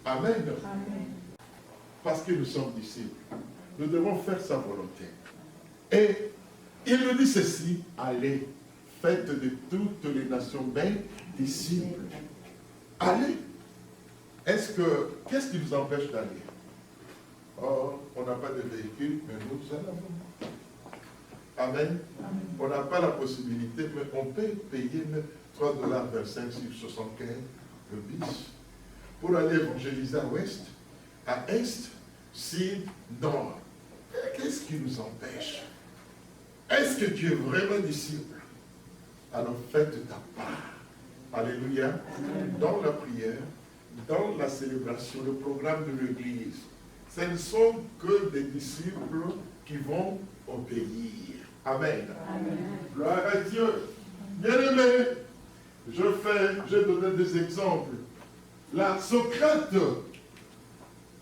Amen. Parce que nous sommes disciples. Nous devons faire sa volonté. Et il nous dit ceci, allez, faites de toutes les nations mes disciples. Allez. Qu'est-ce qui nous empêche d'aller? Oh, on n'a pas de véhicule, mais nous allons. Amen. On n'a pas la possibilité, mais on peut payer $3,25 sur 75 le bus pour aller évangéliser à ouest, à est, sud, nord. Qu'est-ce qui nous empêche? Est-ce que tu es vraiment disciple? Alors faites ta part. Alléluia. Dans la prière, dans la célébration, le programme de l'Église, ce ne sont que des disciples qui vont obéir. Amen. Gloire à Dieu. Bien-aimé, j'ai donné des exemples. Là, Socrate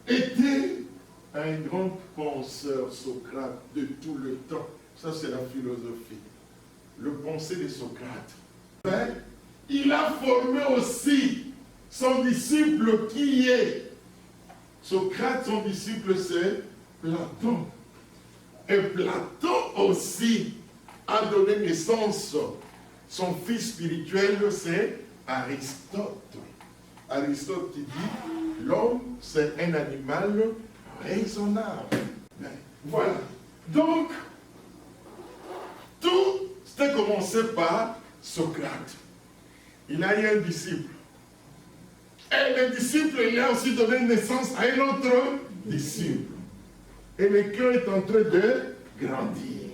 était un grand penseur, Socrate, de tout le temps. Ça, c'est la philosophie. Le pensée de Socrate. Mais il a formé aussi son disciple qui est. Socrate, son disciple, c'est Platon. Et Platon aussi a donné naissance. Son fils spirituel, c'est Aristote. Aristote qui dit, l'homme, c'est un animal raisonnable. Voilà. Donc, tout s'est commencé par Socrate. Il a eu un disciple. Et le disciple, il a aussi donné naissance à un autre disciple. Et le cœur est en train de grandir.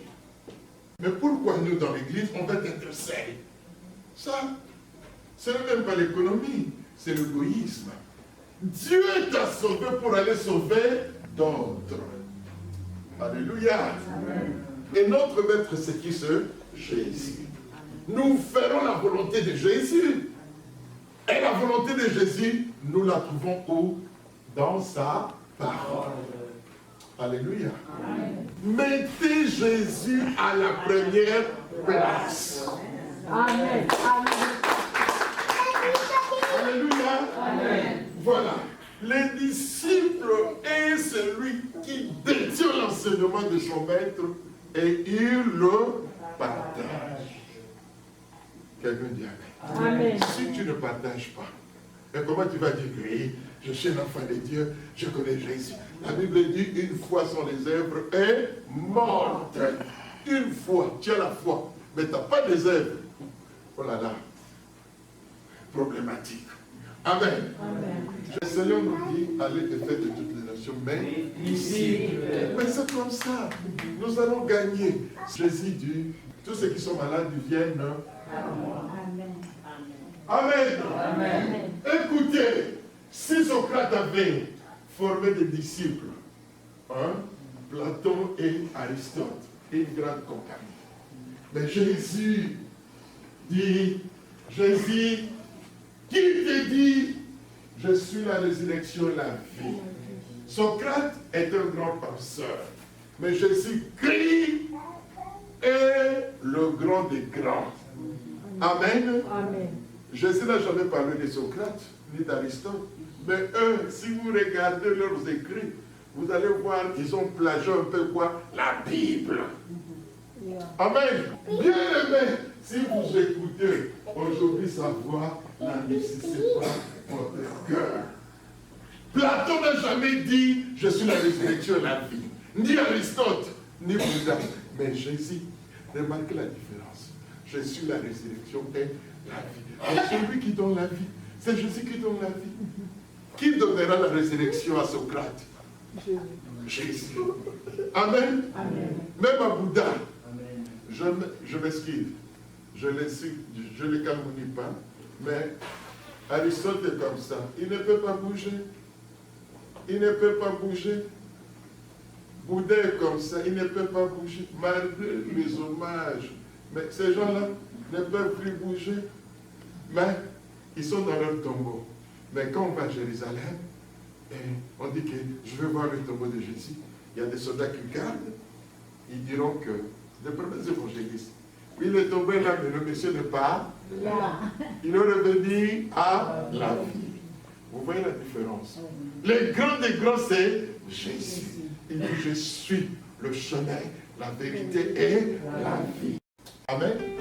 Mais pourquoi nous, dans l'église, on va être seuls? Ça, ce n'est même pas l'économie, c'est l'égoïsme. Dieu t'a sauvé pour aller sauver d'autres. Alléluia. Amen. Et notre maître, c'est qui ce? Jésus. Nous ferons la volonté de Jésus. Et la volonté de Jésus, nous la trouvons où? Dans sa parole. Alléluia. Amen. Mettez Jésus à la première place. Amen. Alléluia. Amen. Voilà. Les disciples est celui qui détient l'enseignement de son maître et il le partage. Quelqu'un dit Amen. Amen. Si tu ne partages pas, et comment tu vas dire que oui, je suis un enfant de Dieu, je connais Jésus. La Bible dit une foi sans les œuvres est morte. Une foi, tu as la foi, mais tu n'as pas des œuvres. Oh là là, problématique. Amen. Amen. Le Seigneur nous dit, allez et faites de toutes les nations, mais disciples. Mais c'est comme ça. Nous allons gagner. Jésus dit, tous ceux qui sont malades viennent. Amen. Amen. Amen. Écoutez, si Socrate avait formé des disciples, Platon et Aristote, une grande compagnie. Mais Jésus dit, qui te dit, je suis la résurrection et la vie. Socrate est un grand penseur, mais Jésus Christ est le grand des grands. Amen. Amen. Jésus n'a jamais parlé de Socrate, ni d'Aristote, mais eux, si vous regardez leurs écrits, vous allez voir qu'ils ont plagié un peu quoi? La Bible. Amen. Bien aimé, si vous écoutez aujourd'hui sa voix, n'enrichissez pas votre cœur. Platon n'a jamais dit, je suis la résurrection et la vie. Ni Aristote, ni Bouddha. Mais Jésus, remarquez la différence. Je suis la résurrection et la vie. Et celui qui donne la vie, c'est Jésus qui donne la vie. Qui donnera la résurrection à Socrate? Jésus. Amen. Amen. Même à Bouddha. Amen. Je m'esquive. Je ne le calomnie pas. Mais Aristote est comme ça. Il ne peut pas bouger. Il ne peut pas bouger. Bouddha est comme ça. Il ne peut pas bouger. Malgré les hommages. Mais ces gens-là ne peuvent plus bouger. Mais ils sont dans leur tombeau. Mais quand on va à Jérusalem, et on dit que je veux voir le tombeau de Jésus, il y a des soldats qui gardent, ils diront que, les premiers évangélistes, oui, le tombeau est là, mais le monsieur n'est pas là. Il est revenu à la vie. Vous voyez la différence? Les grands des grands, c'est Jésus. Il dit, je suis le chemin, la vérité et la vie. Amen.